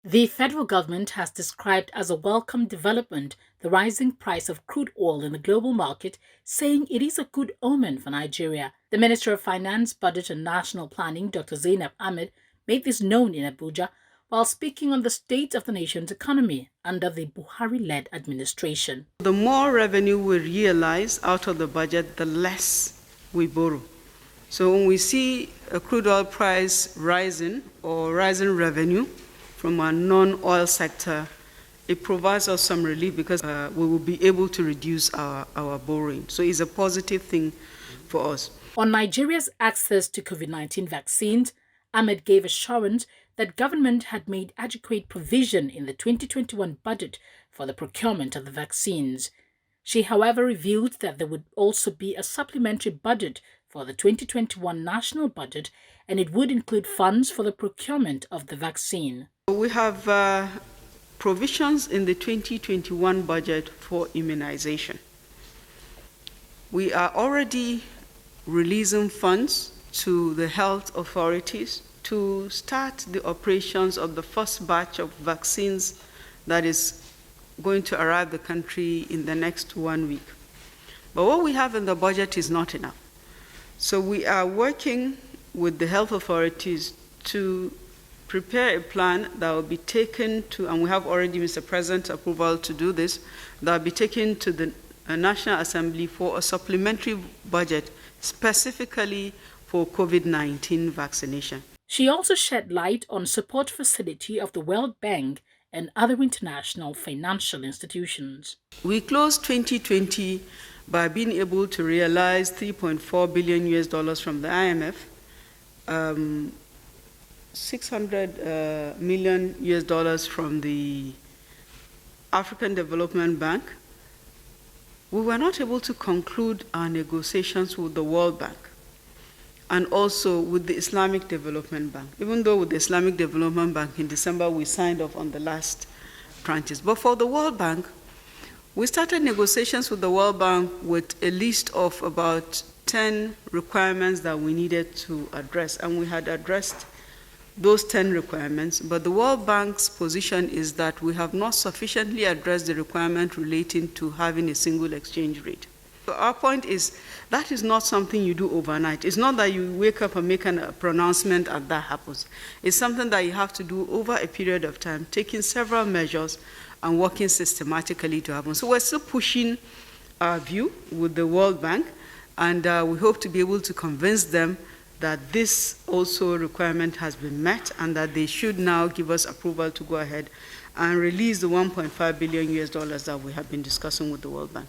The federal government has described as a welcome development the rising price of crude oil in the global market, saying it is a good omen for Nigeria. The Minister of Finance, Budget and National Planning, Dr. Zainab Ahmed, made this known in Abuja while speaking on the state of the nation's economy under the Buhari-led administration. The more revenue we realize out of the budget, the less we borrow. So when we see a crude oil price rising or rising revenue from a non-oil sector, it provides us some relief because we will be able to reduce our borrowing. So it's a positive thing for us. On Nigeria's access to COVID-19 vaccines, Ahmed gave assurance that government had made adequate provision in the 2021 budget for the procurement of the vaccines. She, however, revealed that there would also be a supplementary budget for the 2021 national budget, and it would include funds for the procurement of the vaccine. We have provisions in the 2021 budget for immunization. We are already releasing funds to the health authorities to start the operations of the first batch of vaccines that is going to arrive the country in the next 1 week. But what we have in the budget is not enough. So we are working with the health authorities to prepare a plan that will be taken to, and we have already Mr. President approval to do this, that will be taken to the National Assembly for a supplementary budget specifically for COVID-19 vaccination. She also shed light on support facility of the World Bank and other international financial institutions. We closed 2020 by being able to realize $3.4 billion from the IMF, 600 million US from the African Development Bank. We were not able to conclude our negotiations with the World Bank and also with the Islamic Development Bank, even though with the Islamic Development Bank in December we signed off on the last tranches. But for the World Bank, we started negotiations with the World Bank with a list of about 10 requirements that we needed to address, and we had addressed those 10 requirements, but the World Bank's position is that we have not sufficiently addressed the requirement relating to having a single exchange rate. So our point is that is not something you do overnight. It's not that you wake up and make a pronouncement and that happens. It's something that you have to do over a period of time, taking several measures and working systematically to happen. So we're still pushing our view with the World Bank, and we hope to be able to convince them that this also requirement has been met and that they should now give us approval to go ahead and release the $1.5 billion that we have been discussing with the World Bank.